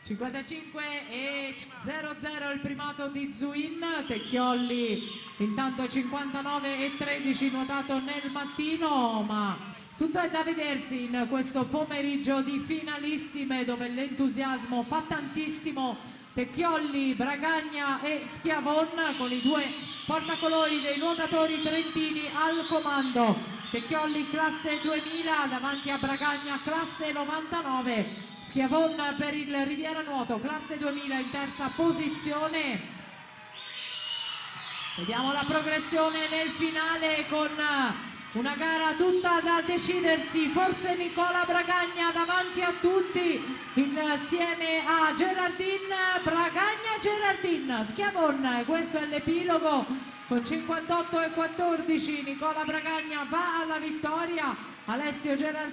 55-0-0 il primato di Zuin, Tecchiolli intanto 59-13 nuotato nel mattino, ma tutto è da vedersi in questo pomeriggio di finalissime dove l'entusiasmo fa tantissimo. Tecchiolli, Bragagna e Schiavon con i due portacolori dei nuotatori trentini al comando. Tecchiolli classe 2000 davanti a Bragagna classe 99, Schiavon per il Riviera Nuoto classe 2000 in terza posizione. Vediamo la progressione nel finale con una gara tutta da decidersi, forse Nicola Bragagna davanti a tutti insieme a Gerardin, Bragagna Gerardin, Schiavon, questo è l'epilogo con 58-14, Nicola Bragagna va alla vittoria, Alessio Gerardin